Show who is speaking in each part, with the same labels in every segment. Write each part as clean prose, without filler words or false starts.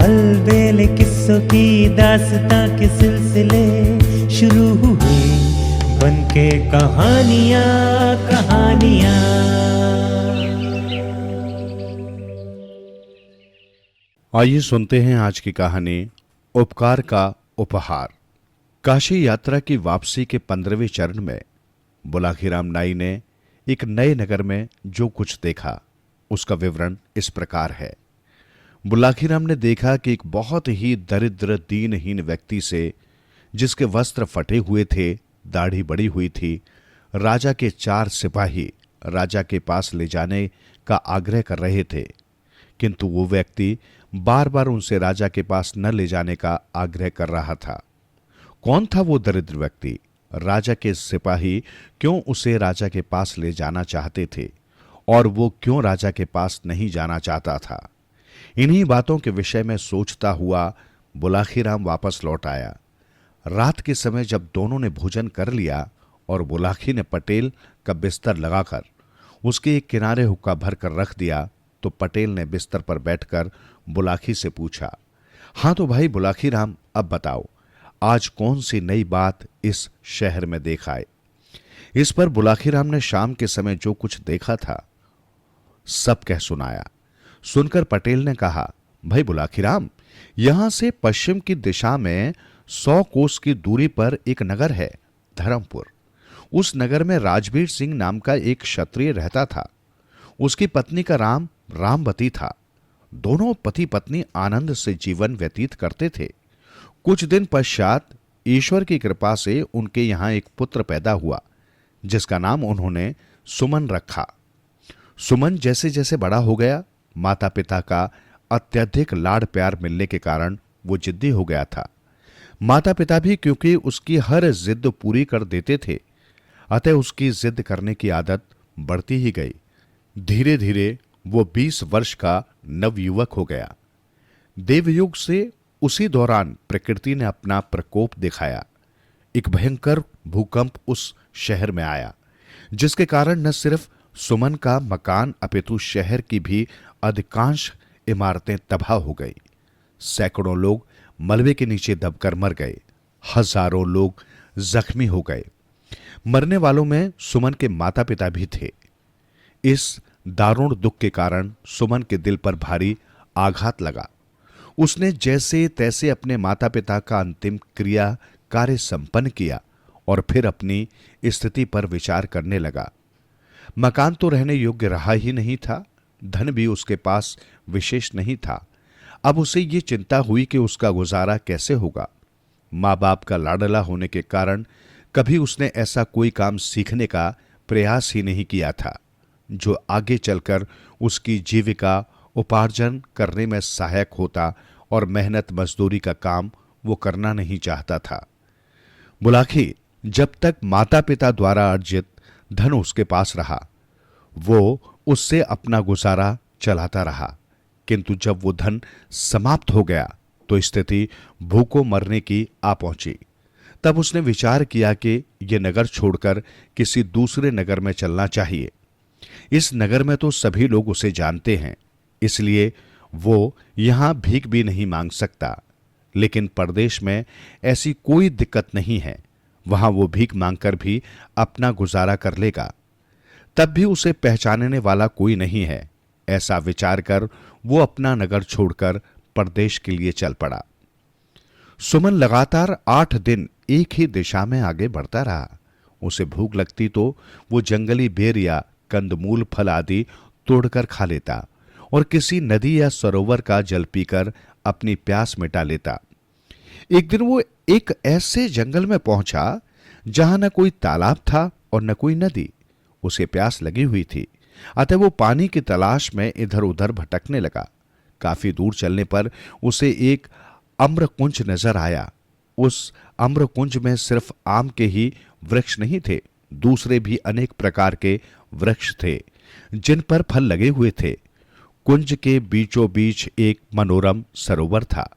Speaker 1: अलबेले किस्सों की दास्तां के सिलसिले शुरू हुए, बनके कहानियां कहानियां।
Speaker 2: आइए सुनते हैं आज की कहानी उपकार का उपहार। काशी यात्रा की वापसी के 15वें चरण में बुलाखीराम नाई ने एक नए नगर में जो कुछ देखा उसका विवरण इस प्रकार है। बुलाखीराम ने देखा कि एक बहुत ही दरिद्र दीनहीन व्यक्ति से, जिसके वस्त्र फटे हुए थे, दाढ़ी बड़ी हुई थी, राजा के 4 सिपाही राजा के पास ले जाने का आग्रह कर रहे थे, किंतु वो व्यक्ति बार बार उनसे राजा के पास न ले जाने का आग्रह कर रहा था। कौन था वो दरिद्र व्यक्ति? राजा के सिपाही क्यों उसे राजा के पास ले जाना चाहते थे और वो क्यों राजा के पास नहीं जाना चाहता था? इन्हीं बातों के विषय में सोचता हुआ बुलाखीराम वापस लौट आया। रात के समय जब दोनों ने भोजन कर लिया और बुलाखी ने पटेल का बिस्तर लगाकर उसके एक किनारे हुक्का भर कर रख दिया, तो पटेल ने बिस्तर पर बैठकर बुलाखी से पूछा, हाँ तो भाई बुलाखीराम, अब बताओ आज कौन सी नई बात इस शहर में देखा है? इस पर बुलाखीराम ने शाम के समय जो कुछ देखा था सब कह सुनाया। सुनकर पटेल ने कहा, भाई बुलाखीराम, यहां से पश्चिम की दिशा में 100 कोस की दूरी पर एक नगर है, धर्मपुर। उस नगर में राजवीर सिंह नाम का एक क्षत्रिय रहता था। उसकी पत्नी का नाम रामवती था। दोनों पति पत्नी आनंद से जीवन व्यतीत करते थे। कुछ दिन पश्चात ईश्वर की कृपा से उनके यहां एक पुत्र पैदा हुआ, जिसका नाम उन्होंने सुमन रखा। सुमन जैसे जैसे बड़ा हो गया, माता पिता का अत्यधिक लाड प्यार मिलने के कारण वो जिद्दी हो गया था। माता पिता भी क्योंकि उसकी हर जिद पूरी कर देते थे, अतः उसकी जिद करने की आदत बढ़ती ही गई। धीरे धीरे वो 20 वर्ष का नवयुवक हो गया। देवयुग से उसी दौरान प्रकृति ने अपना प्रकोप दिखाया। एक भयंकर भूकंप उस शहर में आया, जिसके कारण न सिर्फ सुमन का मकान अपितु शहर की भी अधिकांश इमारतें तबाह हो गई। सैकड़ों लोग मलबे के नीचे दबकर मर गए। हजारों लोग जख्मी हो गए। मरने वालों में सुमन के माता पिता भी थे। इस दारुण दुख के कारण सुमन के दिल पर भारी आघात लगा। उसने जैसे तैसे अपने माता पिता का अंतिम क्रिया कार्य संपन्न किया और फिर अपनी स्थिति पर विचार करने लगा। मकान तो रहने योग्य रहा ही नहीं था, धन भी उसके पास विशेष नहीं था। अब उसे ये चिंता हुई कि उसका गुजारा कैसे होगा। माँ बाप का लाडला होने के कारण कभी उसने ऐसा कोई काम सीखने का प्रयास ही नहीं किया था जो आगे चलकर उसकी जीविका उपार्जन करने में सहायक होता, और मेहनत मजदूरी का काम वो करना नहीं चाहता था। बुलाखी जब तक माता पिता द्वारा अर्जित धन उसके पास रहा, वो उससे अपना गुजारा चलाता रहा, किंतु जब वो धन समाप्त हो गया तो स्थिति भूखों मरने की आ पहुंची। तब उसने विचार किया कि ये नगर छोड़कर किसी दूसरे नगर में चलना चाहिए। इस नगर में तो सभी लोग उसे जानते हैं, इसलिए वो यहां भीख भी नहीं मांग सकता। लेकिन परदेश में ऐसी कोई दिक्कत नहीं है, वहां वो भीख मांगकर भी अपना गुजारा कर लेगा। तब भी उसे पहचानने वाला कोई नहीं है। ऐसा विचार कर वो अपना नगर छोड़कर परदेश के लिए चल पड़ा। सुमन लगातार 8 दिन एक ही दिशा में आगे बढ़ता रहा। उसे भूख लगती तो वो जंगली बेर या कंदमूल फल आदि तोड़कर खा लेता और किसी नदी या सरोवर का जल पीकर अपनी प्यास मिटा लेता। एक दिन वो एक ऐसे जंगल में पहुंचा जहां न कोई तालाब था और न कोई नदी। उसे प्यास लगी हुई थी, अतः वो पानी की तलाश में इधर उधर भटकने लगा। काफी दूर चलने पर उसे एक अम्रकुंज नजर आया। उस अम्रकुंज में सिर्फ आम के ही वृक्ष नहीं थे, दूसरे भी अनेक प्रकार के वृक्ष थे जिन पर फल लगे हुए थे। कुंज के बीचों बीच एक मनोरम सरोवर था,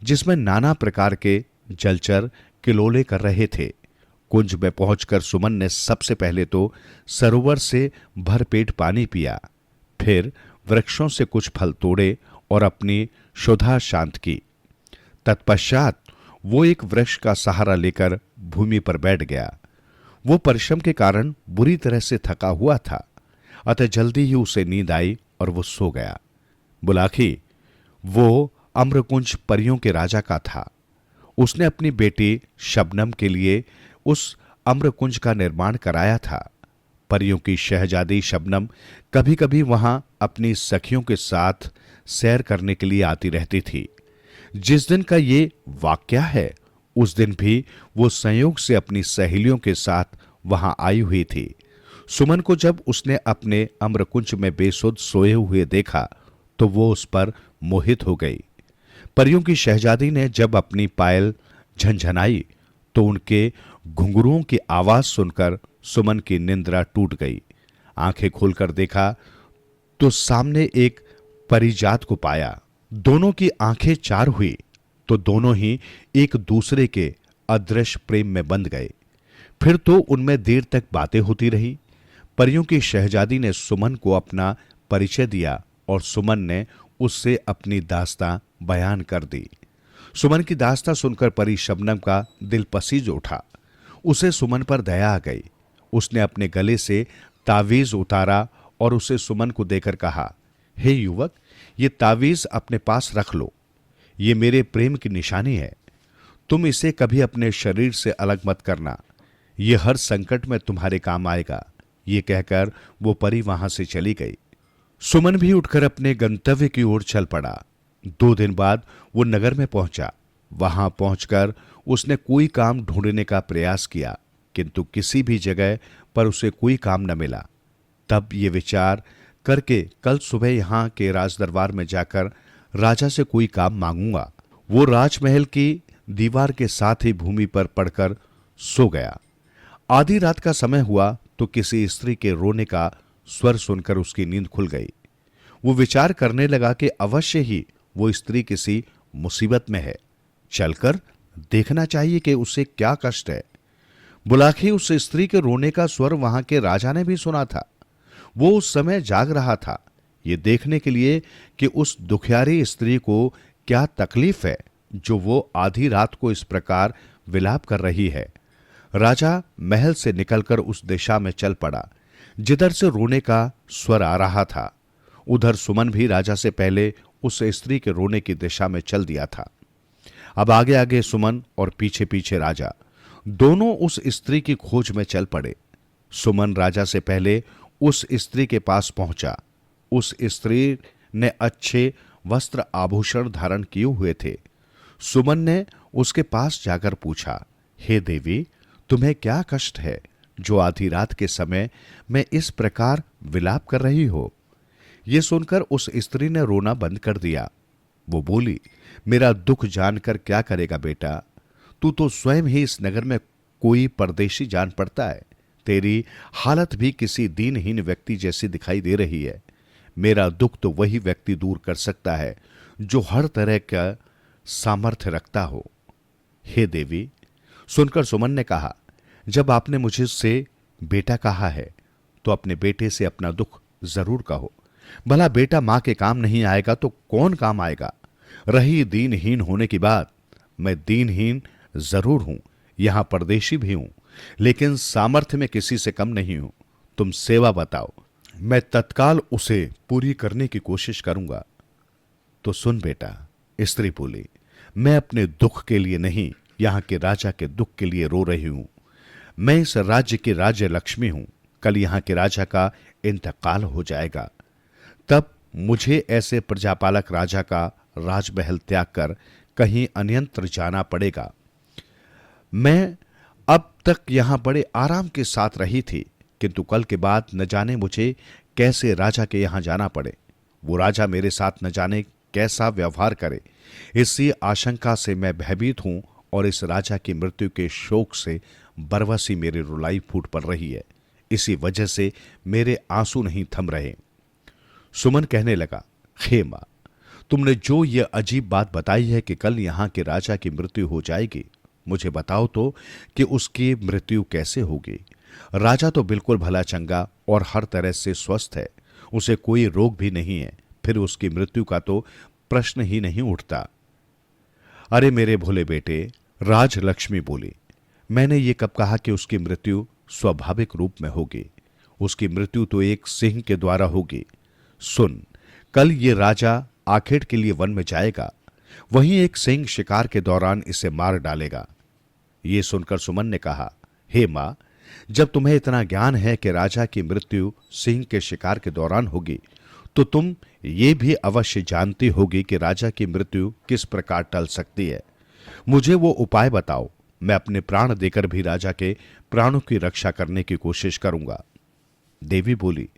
Speaker 2: जिसमें नाना प्रकार के जलचर किलोले कर रहे थे। कुंज में पहुंचकर सुमन ने सबसे पहले तो सरोवर से भरपेट पानी पिया, फिर वृक्षों से कुछ फल तोड़े और अपनी क्षुधा शांत की। तत्पश्चात वो एक वृक्ष का सहारा लेकर भूमि पर बैठ गया। वो परिश्रम के कारण बुरी तरह से थका हुआ था, अतः जल्दी ही उसे नींद आई और वो सो गया। बुलाखी वो अम्रकुंज परियों के राजा का था। उसने अपनी बेटी शबनम के लिए उस अम्रकुंज का निर्माण कराया था। परियों की शहजादी शबनम कभी कभी वहां अपनी सखियों के साथ सैर करने के लिए आती रहती थी। जिस दिन का ये वाकया है, उस दिन भी वो संयोग से अपनी सहेलियों के साथ वहां आई हुई थी। सुमन को जब उसने अपने अम्रकुंज में बेसुध सोए हुए देखा तो वो उस पर मोहित हो गई। परियों की शहजादी ने जब अपनी पायल झंझनाई तो उनके घुंघरुओं की आवाज सुनकर सुमन की निंद्रा टूट गई। आंखें खोलकर देखा तो सामने एक परिजात को पाया। दोनों की आंखें चार हुई तो दोनों ही एक दूसरे के अदृश्य प्रेम में बंध गए। फिर तो उनमें देर तक बातें होती रही। परियों की शहजादी ने सुमन को अपना परिचय दिया और सुमन ने उससे अपनी दास्तां बयान कर दी। सुमन की दास्तां सुनकर परी शबनम का दिल पसीज उठा। उसे सुमन पर दया आ गई। उसने अपने गले से तावीज उतारा और उसे सुमन को देकर कहा, हे युवक, ये तावीज अपने पास रख लो। ये मेरे प्रेम की निशानी है। तुम इसे कभी अपने शरीर से अलग मत करना। ये हर संकट में तुम्हारे काम आएगा। ये कहकर वो परी वहां से चली गई। सुमन भी उठकर अपने गंतव्य की ओर चल पड़ा। 2 दिन बाद वो नगर में पहुंचा। वहां पहुंचकर उसने कोई काम ढूंढने का प्रयास किया, किंतु किसी भी जगह पर उसे कोई काम न मिला। तब ये विचार करके कल सुबह यहां के राजदरबार में जाकर राजा से कोई काम मांगूंगा। वो राजमहल की दीवार के साथ ही भूमि पर पड़कर सो गया। आधी रात का समय हुआ तो किसी स्त्री के रोने का स्वर सुनकर उसकी नींद खुल गई। वो विचार करने लगा कि अवश्य ही वो स्त्री किसी मुसीबत में है। चलकर देखना चाहिए कि उसे क्या कष्ट है। बुलाखी उस स्त्री के रोने का स्वर वहां के राजा ने भी सुना था। वो उस समय जाग रहा था, ये देखने के लिए कि उस दुखियारी स्त्री को क्या तकलीफ है जो वो आधी रात को इस प्रकार विलाप कर रही है। राजा महल से निकलकर उस दिशा में चल पड़ा जिधर से रोने का स्वर आ रहा था। उधर सुमन भी राजा से पहले उस स्त्री के रोने की दिशा में चल दिया था। अब आगे आगे सुमन और पीछे पीछे राजा, दोनों उस स्त्री की खोज में चल पड़े। सुमन राजा से पहले उस स्त्री के पास पहुंचा। उस स्त्री ने अच्छे वस्त्र आभूषण धारण किए हुए थे। सुमन ने उसके पास जाकर पूछा, हे देवी, तुम्हें क्या कष्ट है जो आधी रात के समय में इस प्रकार विलाप कर रही हो? यह सुनकर उस स्त्री ने रोना बंद कर दिया। वो बोली, मेरा दुख जानकर क्या करेगा बेटा? तू तो स्वयं ही इस नगर में कोई परदेशी जान पड़ता है। तेरी हालत भी किसी दीनहीन व्यक्ति जैसी दिखाई दे रही है। मेरा दुख तो वही व्यक्ति दूर कर सकता है जो हर तरह का सामर्थ्य रखता हो। हे देवी, सुनकर सुमन ने कहा, जब आपने मुझसे बेटा कहा है तो अपने बेटे से अपना दुख जरूर कहो। भला बेटा मां के काम नहीं आएगा तो कौन काम आएगा? रही दीनहीन होने की बात, मैं दीनहीन जरूर हूं, यहां परदेशी भी हूं, लेकिन सामर्थ्य में किसी से कम नहीं हूं। तुम सेवा बताओ, मैं तत्काल उसे पूरी करने की कोशिश करूंगा। तो सुन बेटा, स्त्री बोली, मैं अपने दुख के लिए नहीं, यहां के राजा के दुख के लिए रो रही हूं। मैं इस राज्य की राज्य लक्ष्मी हूं। कल यहां के राजा का इंतकाल हो जाएगा। तब मुझे ऐसे प्रजापालक राजा का राजमहल त्याग कर कहीं अन्यत्र जाना पड़ेगा। मैं अब तक यहां बड़े आराम के साथ रही थी, किंतु कल के बाद न जाने मुझे कैसे राजा के यहां जाना पड़े। वो राजा मेरे साथ न जाने कैसा व्यवहार करे। इसी आशंका से मैं भयभीत हूं और इस राजा की मृत्यु के शोक से बरवसी मेरी रुलाई फूट पड़ रही है। इसी वजह से मेरे आंसू नहीं थम रहे। सुमन कहने लगा, हे मां, तुमने जो यह अजीब बात बताई है कि कल यहां के राजा की मृत्यु हो जाएगी, मुझे बताओ तो कि उसकी मृत्यु कैसे होगी। राजा तो बिल्कुल भला चंगा और हर तरह से स्वस्थ है, उसे कोई रोग भी नहीं है, फिर उसकी मृत्यु का तो प्रश्न ही नहीं उठता। अरे मेरे भोले बेटे, राजलक्ष्मी बोली, मैंने ये कब कहा कि उसकी मृत्यु स्वाभाविक रूप में होगी? उसकी मृत्यु तो एक सिंह के द्वारा होगी। सुन, कल ये राजा आखेट के लिए वन में जाएगा, वहीं एक सिंह शिकार के दौरान इसे मार डालेगा। ये सुनकर सुमन ने कहा, हे मां, जब तुम्हें इतना ज्ञान है कि राजा की मृत्यु सिंह के शिकार के दौरान होगी, तो तुम ये भी अवश्य जानती होगी कि राजा की मृत्यु किस प्रकार टल सकती है। मुझे वो उपाय बताओ, मैं अपने प्राण देकर भी राजा के प्राणों की रक्षा करने की कोशिश करूंगा। देवी बोली,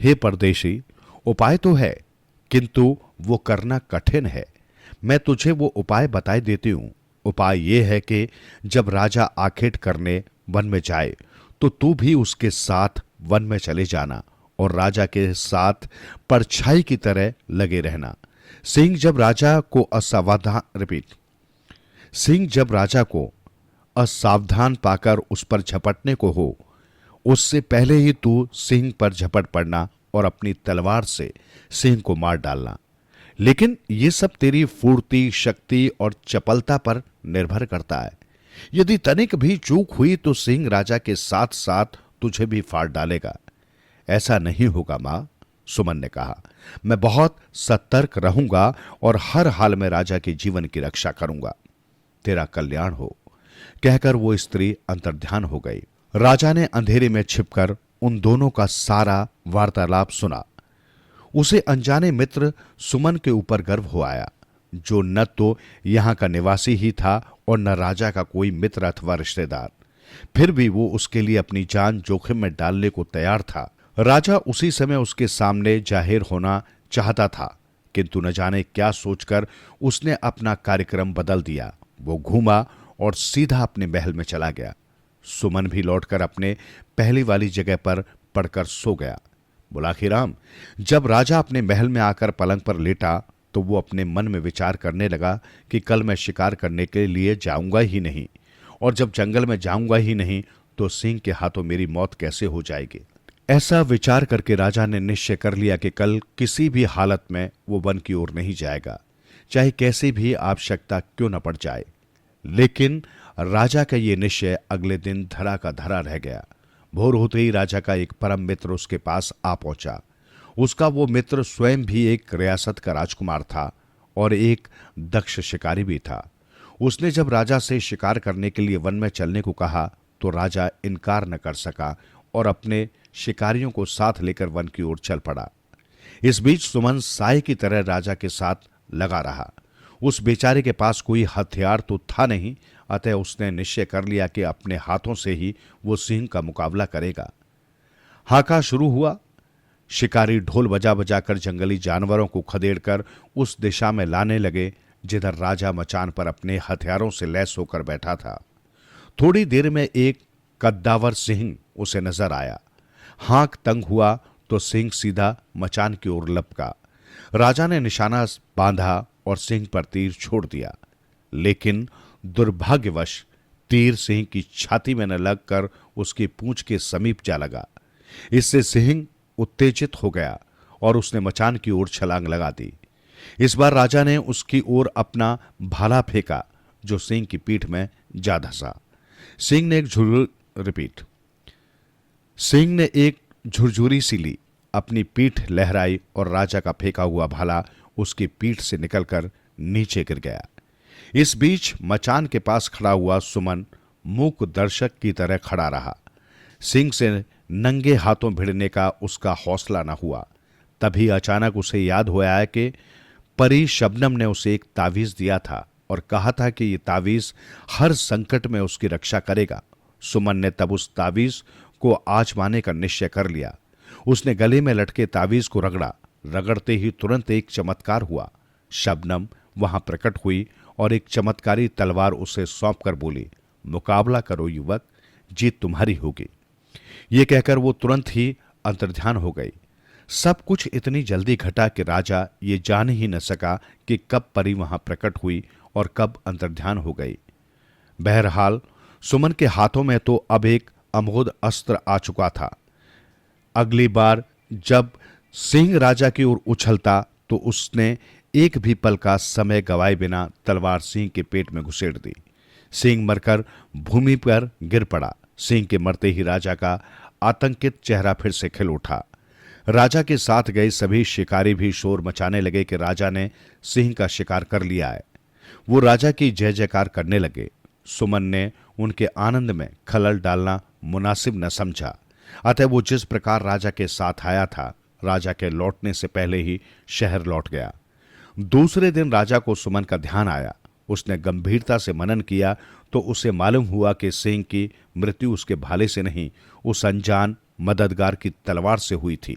Speaker 2: हे परदेशी, उपाय तो है, किंतु वो करना कठिन है। मैं तुझे वो उपाय बताए देती हूं। उपाय ये है कि जब राजा आखेट करने वन में जाए तो तू भी उसके साथ वन में चले जाना और राजा के साथ परछाई की तरह लगे रहना। सिंह जब राजा को असावधान पाकर उस पर झपटने को हो, उससे पहले ही तू सिंह पर झपट पड़ना और अपनी तलवार से सिंह को मार डालना। लेकिन ये सब तेरी फुर्ती, शक्ति और चपलता पर निर्भर करता है। यदि तनिक भी चूक हुई तो सिंह राजा के साथ साथ तुझे भी फाड़ डालेगा। ऐसा नहीं होगा मां, सुमन ने कहा। मैं बहुत सतर्क रहूंगा और हर हाल में राजा के जीवन की रक्षा करूंगा। तेरा कल्याण हो, कहकर वो स्त्री अंतर्ध्यान हो गई। राजा ने अंधेरे में छिपकर उन दोनों का सारा वार्तालाप सुना। उसे अनजाने मित्र सुमन के ऊपर गर्व हो आया, जो न तो यहां का निवासी ही था और न राजा का कोई मित्र अथवा रिश्तेदार। फिर भी वो उसके लिए अपनी जान जोखिम में डालने को तैयार था। राजा उसी समय उसके सामने जाहिर होना चाहता था, किंतु न जाने क्या सोचकर उसने अपना कार्यक्रम बदल दिया। वो घूमा और सीधा अपने महल में चला गया। सुमन भी लौटकर अपने पहली वाली जगह पर पड़कर सो गया। बुलाखीराम जब राजा अपने महल में आकर पलंग पर लेटा तो वो अपने मन में विचार करने लगा कि कल मैं शिकार करने के लिए जाऊंगा ही नहीं, और जब जंगल में जाऊंगा ही नहीं तो सिंह के हाथों मेरी मौत कैसे हो जाएगी। ऐसा विचार करके राजा ने निश्चय कर लिया कि कल किसी भी हालत में वो वन की ओर नहीं जाएगा, चाहे कैसी भी आवश्यकता क्यों न पड़ जाए। लेकिन राजा का ये निश्चय अगले दिन धरा का धरा रह गया। भोर होते ही राजा का एक परम मित्र उसके पास आ पहुंचा। उसका वो मित्र स्वयं भी एक रियासत का राजकुमार था और एक दक्ष शिकारी भी था। उसने जब राजा से शिकार करने के लिए वन में चलने को कहा तो राजा इनकार न कर सका और अपने शिकारियों को साथ लेकर वन की ओर चल पड़ा। इस बीच सुमन साय की तरह राजा के साथ लगा रहा। उस बेचारे के पास कोई हथियार तो था नहीं, अतः उसने निश्चय कर लिया कि अपने हाथों से ही वो सिंह का मुकाबला करेगा। हाका शुरू हुआ। शिकारी ढोल बजा बजाकर जंगली जानवरों को खदेड़कर उस दिशा में लाने लगे जिधर राजा मचान पर अपने हथियारों से लैस होकर बैठा था। थोड़ी देर में एक कद्दावर सिंह उसे नजर आया। हाक तंग हुआ तो सिंह सीधा मचान की ओर लपका। राजा ने निशाना बांधा और सिंह पर तीर छोड़ दिया, लेकिन दुर्भाग्यवश तीर सिंह की छाती में न लगकर उसकी पूंछ के समीप जा लगा। इससे सिंह उत्तेजित हो गया और उसने मचान की ओर छलांग लगा दी। इस बार राजा ने उसकी ओर अपना भाला फेंका जो सिंह की पीठ में जा धंसा। सिंह ने एक झुरझुरी सी ली, अपनी पीठ लहराई और राजा का फेंका हुआ भाला उसकी पीठ से निकलकर नीचे गिर गया। इस बीच मचान के पास खड़ा हुआ सुमन मूक दर्शक की तरह खड़ा रहा। सिंह से नंगे हाथों भिड़ने का उसका हौसला न हुआ। तभी अचानक उसे याद हुआ है कि परी शबनम ने उसे एक तावीज दिया था और कहा था कि यह तावीज हर संकट में उसकी रक्षा करेगा। सुमन ने तब उस तावीज को आजमाने का निश्चय कर लिया। उसने गले में लटके तावीज को रगड़ा। रगड़ते ही तुरंत एक चमत्कार हुआ। शबनम वहां प्रकट हुई और एक चमत्कारी तलवार उसे सौंपकर बोली, मुकाबला करो युवक, जीत तुम्हारी होगी। ये कहकर वो तुरंत ही अंतर्ध्यान हो गई। सब कुछ इतनी जल्दी घटा कि राजा ये जान ही न सका कि कब परी वहां प्रकट हुई और कब अंतर्ध्यान हो गई। बहरहाल सुमन के हाथों में तो अब एक अमोघ अस्त्र आ चुका था। अगली बार जब सिंह राजा की ओर उछलता तो उसने एक भी पल का समय गवाए बिना तलवार सिंह के पेट में घुसेड़ दी। सिंह मरकर भूमि पर गिर पड़ा। सिंह के मरते ही राजा का आतंकित चेहरा फिर से खिल उठा। राजा के साथ गए सभी शिकारी भी शोर मचाने लगे कि राजा ने सिंह का शिकार कर लिया है। वो राजा की जय जयकार करने लगे। सुमन ने उनके आनंद में खलल डालना मुनासिब न समझा, अतः वो जिस प्रकार राजा के साथ आया था, राजा के लौटने से पहले ही शहर लौट गया। दूसरे दिन राजा को सुमन का ध्यान आया। उसने गंभीरता से मनन किया तो उसे मालूम हुआ कि सिंह की मृत्यु उसके भाले से नहीं, उस अनजान मददगार की तलवार से हुई थी,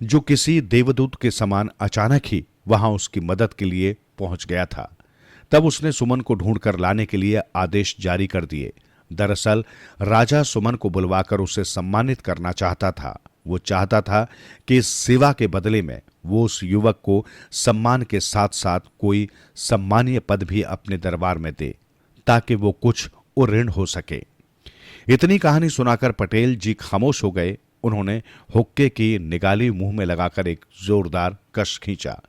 Speaker 2: जो किसी देवदूत के समान अचानक ही वहां उसकी मदद के लिए पहुंच गया था। तब उसने सुमन को ढूंढकर लाने के लिए आदेश जारी कर दिए। दरअसल राजा सुमन को बुलवाकर उसे सम्मानित करना चाहता था। वो चाहता था कि इस सेवा के बदले में वो उस युवक को सम्मान के साथ साथ कोई सम्मानीय पद भी अपने दरबार में दे, ताकि वो कुछ उऋण हो सके। इतनी कहानी सुनाकर पटेल जी खामोश हो गए। उन्होंने हुक्के की निगाली मुंह में लगाकर एक जोरदार कश खींचा।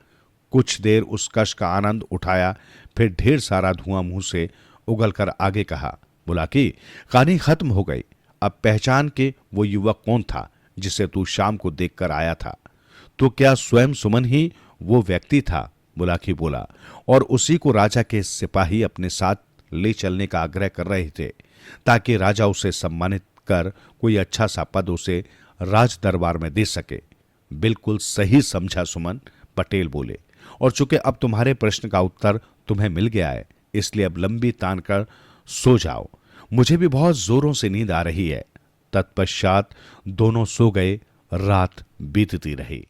Speaker 2: कुछ देर उस कश का आनंद उठाया, फिर ढेर सारा धुआं मुंह से उगलकर आगे कहा, बोला कि कहानी खत्म हो गई। अब पहचान के वो युवक कौन था जिसे तू शाम को देखकर आया था? तो क्या स्वयं सुमन ही वो व्यक्ति था? बुलाकी बोला। और उसी को राजा के सिपाही अपने साथ ले चलने का आग्रह कर रहे थे, ताकि राजा उसे सम्मानित कर कोई अच्छा सा पद उसे राज दरबार में दे सके। बिल्कुल सही समझा सुमन, पटेल बोले। और चूंकि अब तुम्हारे प्रश्न का उत्तर तुम्हें मिल गया है, इसलिए अब लंबी तान कर सो जाओ। मुझे भी बहुत जोरों से नींद आ रही है। तत्पश्चात दोनों सो गए। रात बीतती रही।